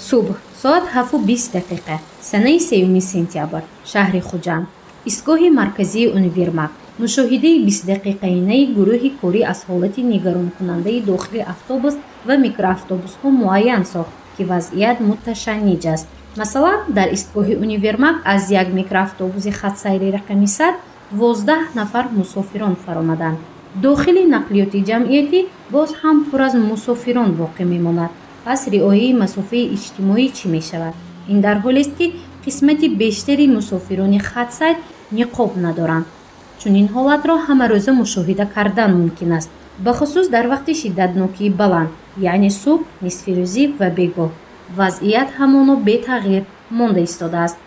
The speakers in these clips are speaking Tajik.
صبح ساعت 7:20 سنه 3 سپتامبر شهر خوجند ایستگاه مرکزی اونیورماگ مشاهده 20 دقیقه‌ای گروه کاری از حالت نگران کننده داخل اتوبوس و میکرواتوبوس ها معین ساخت که وضعیت متشنج است. مثلا در ایستگاه اونیورماگ از یک میکرواتوبوس خط سیری رقمی 100 12 نفر مسافران فرآمدند. داخل نقلیات جمعیتی باز هم پر از مسافران باقی میماند. پس رعایت مسافه اجتماعی چی می شود؟ این در حالی است که قسمت بیشتری مسافران خط سیر نقاب ندارند. چون این حالت را همه روزه مشاهده کردن ممکن است، به خصوص در وقت شدتناکی بلند، یعنی صبح، نصف روزی و بیگاه. وضعیت همانا بی تغییر مانده ایستاده است.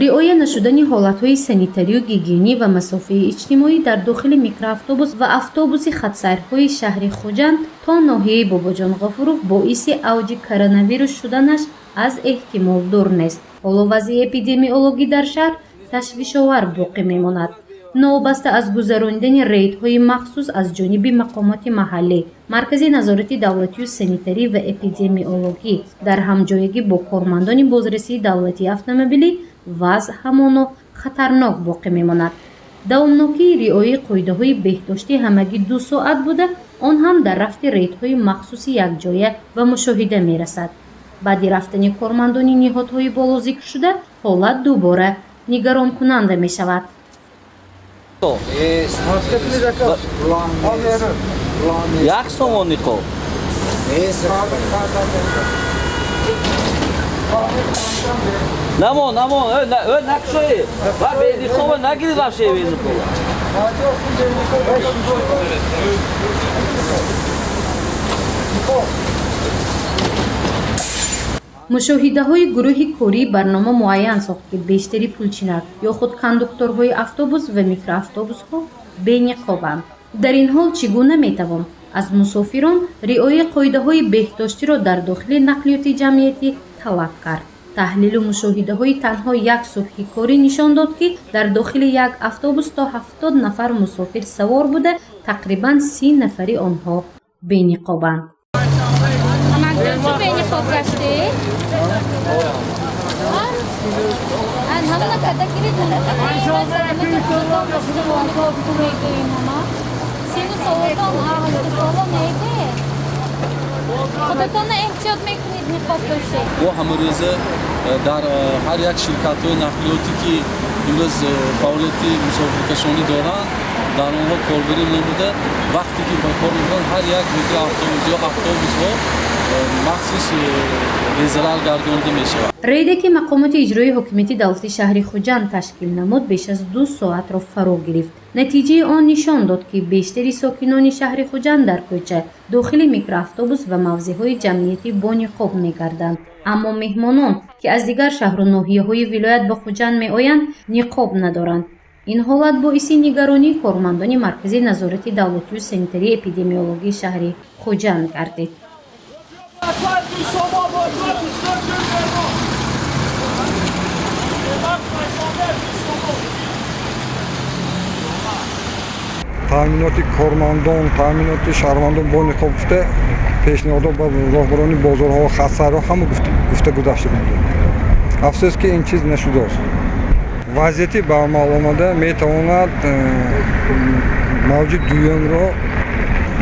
رعایت نشدن حالتهای سانیتری و گیگینی و مسافه اجتماعی در داخل میکرواتوبوس و اتوبوس خطسیرهای شهر خوجند تا ناحیه باباجان غفورов باعث اوج کرونا ویروس شدنش از احتمال دور نیست. حالا وضع اپیدمیولوژی در شهر تشویش‌آور باقی میماند. نوبسته از گذراندن ریدهای مخصوص از جانب مقامات محلی، مرکز نظارت دولتی و سانیتری و اپیدمیولوژی در همجایگی با کارمندان بازرسی دولتی اتومبیلی وضع همانا خطرناک باقی میماند. دوامناکی رعایت قاعده‌های بهداشتی همگی 2 ساعت بوده، آن هم در رفت ریدهای مخصوص یک جایه و مشاهده میرسد. بعد رفتن کارمندان نهادهای بالا ذکر شده حالت دوباره نگران کننده می شود. یک سومونی خوب نمو نکشوی و بیدی خوب نگیری رفشه بیدی خوب مشاهده های گروه کاری برنامه معین ساخت که بیشتری پولچینک یا خود کاندکتورهای اتوبوس و میکرواتوبوس ها بی‌نقابند. در این حال چگونه میتوان از مسافران رعایت قاعده های بهداشتی را در داخل نقلیات جمعیتی طلب کرد؟ تحلیل و مشاهده های تنها یک صبح کاری نشان داد که در داخل یک اتوبوس تا 70 نفر مسافر سوار بوده، تقریبا 30 نفری آنها بی‌نقابند. خودتون احتیاط میکنید نقاب باشید. و همه روزه در هر یک شرکت های نقلیاتی که امروز فعالیت مسافرکشانی دارند در آنها کاربری نموده، وقتی که به کار می‌روند هر یک میکرواتوبوس یا اتوبوس ها مخصوص به ضرر گردانده می‌شود. ریدی که مقامات اجرایی حکومتی دولت شهر خوجند تشکیل نمود بیش از 2 ساعت را فرا گرفت. نتیجه آن نشان داد که بیشتری ساکنان شهر خوجند در کوچه، داخل میکرواتوبوس و موضع‌های جمعیتی با نقاب می‌گردند. اما مهمانان که از دیگر شهر و ناحیه‌های ولایت به خوجند می‌آیند نقاب ندارند. این حالت باعث نگرانی کارمندان مرکز نظارت دولتی و سانیتری اپیدمیولوژی شهر خوجند گردید. تامینات کارمندان، تامینات شهروندان با نقاب گفته پیشنهاد با راهبران بازارها و خطسیرها همه گفته گذشته بود. افسوس که این چیز نشده است. وضعیتی به معلومات میتواند موج دوم را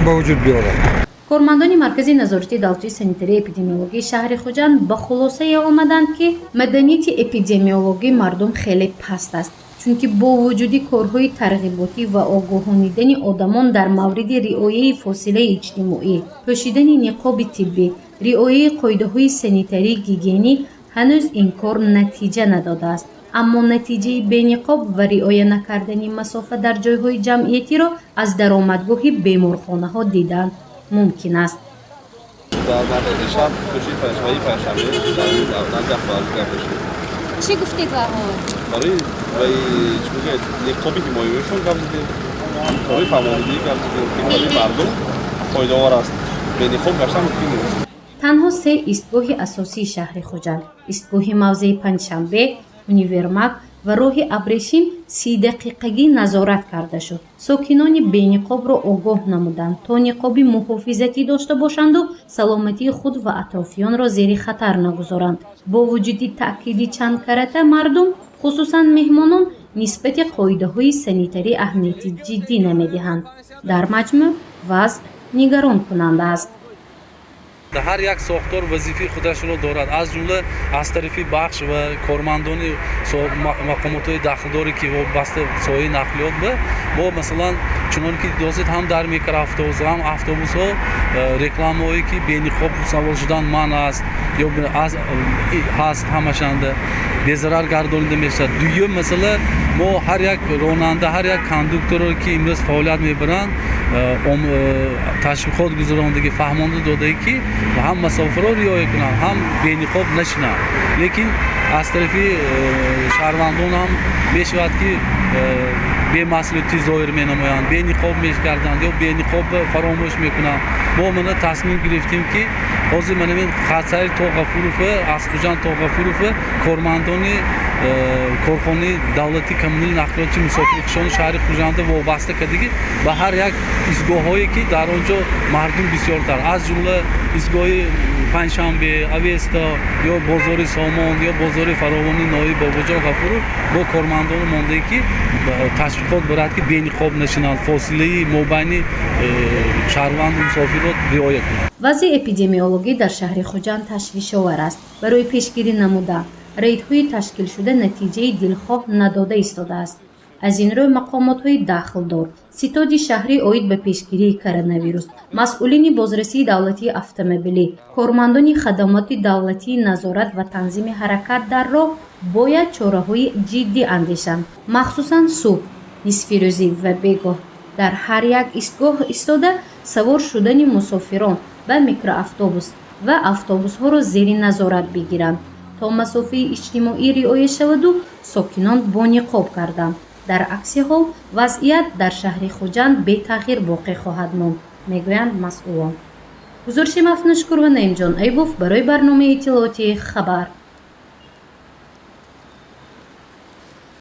به وجود بیاورد. کارمندان مرکز نظارت دولتی سانیتری اپیدمیولوژی شهر خوجند به خلاصه آمدند که مدنیت اپیدمیولوژی مردم خیلی پست است، چون که با وجود کارهای ترغیباتی و آگاهانیدن آدمان در مورد رعایت فاصله اجتماعی، پوشیدن نقاب طبی، رعایت قاعده‌های سانیتری گیگینی، هنوز این کار نتیجه نداده است. اما نتیجه بی‌نقاب و رعایت نکردن مسافه در جایهای جمعیتی را از درآمدگاه بیمارخانه‌ها دیدن ممکن است. چی گفتید برای نقابی حمایتشون گفتید برای فعالیتی گفتید برای مردم فایده‌آور است. به نقاب گشتن ممکن نیست. تنها 3 ایستگاه اساسی شهر خوجند، ایستگاه موضع پنجشنبه، اونیورماگ ва роҳи абрешим 30 дақиқагӣ назорат карда шуд. Сокинони бениқобро огоҳ намуданд то ниқоби муҳофизатӣ дошта бошанду саломатии худ ва атрофиёнро зери хатар нагузоранд. бо вуҷуди таъкиди чанд карата мардум, хусусан меҳмонон, нисбати қоидаҳои санитарӣ аҳамияти ҷиддӣ намедиҳанд. дар маҷмӯъ вазъ нигаронкунанда аст. ҳар як сохтор вазифаи худашро дорад, аз ҷумла аз тарафи бахш ва кормандони мақомотҳои дахлдоре ки вобаста соҳаи нақлиёт бо масалан чунон ки дидозед ҳам дар микроавтобусҳо ҳам автобусҳо рекламаҳое ки бениқоб савор шудан ман аст ё ҳаст ҳамашанда безарар гардонида мешавад. дуюм масъала мо ҳар як ронанда ҳар як кондукторро ки имрӯз фаъолият мебаранд ташвиқот гузарондагӣ фаҳмонда додаи ки ҳам масофаро риоя кунанд, ҳам бениқоб нашинанд. лекин аз тарафи шаҳрвандон ҳам мешавад ки бемасъулиятӣ зоҳир менамоянд, бениқоб мекарданд ё бениқоб фаромӯш мекунанд. мо мана тасмим гирифтем ки ҳозир манавин Хасаир Тоғафурова, Асхуҷан Тоғафурова кормандони корхонаи давлати коммуналии нақлиёти мусофиркушони шаҳри Хужанда вобаста кардагӣ ба ҳар як изгоҳҳое ки дар он ҷо мардум бисёртар, аз ҷумла изгоҳи Панҷшанбе, Авеста ё бозори Сомон ё бозори фаровони Нои Бобоҷон Ғафуров бо кормандон мондае ки ташвиқот барад ки бениқоб нашинанд, фосилаи мобайни шаҳрванду мусофирот риоя кунанд. вазъи эпидемиологӣ дар шаҳри Хуҷанд ташвишовар аст. барои пешгирӣ намуда рейдҳои ташкилшуда натиҷаи дилхоҳ надода истодааст. аз ин рӯ мақомотҳои дахлдор, ситоди шаҳрӣ оид ба пешгирии коронавирус, масъулини бозрасии давлатии автомобилӣ, кормандони хадамоти давлатии назорат ва танзими ҳаракат дар роҳ бояд чораҳои ҷиддӣ андешанд. махсусан субҳ, нисфирӯзӣ ва бегоҳ дар ҳар як истгоҳ истода савор шудани мусофирон ба микроавтобус ва автобусҳоро зери назорат бигиранд то масофаи иҷтимоӣ риоя шаваду сокинон бо ниқоб гарданд. дар акси ҳол вазъият дар шаҳри Хуҷанд бетағйир боқӣ хоҳад монд, мегӯянд масъулон. гузориши Мафнушкур ва Наимҷон Айбов барои барномаи иттилоотии Хабар.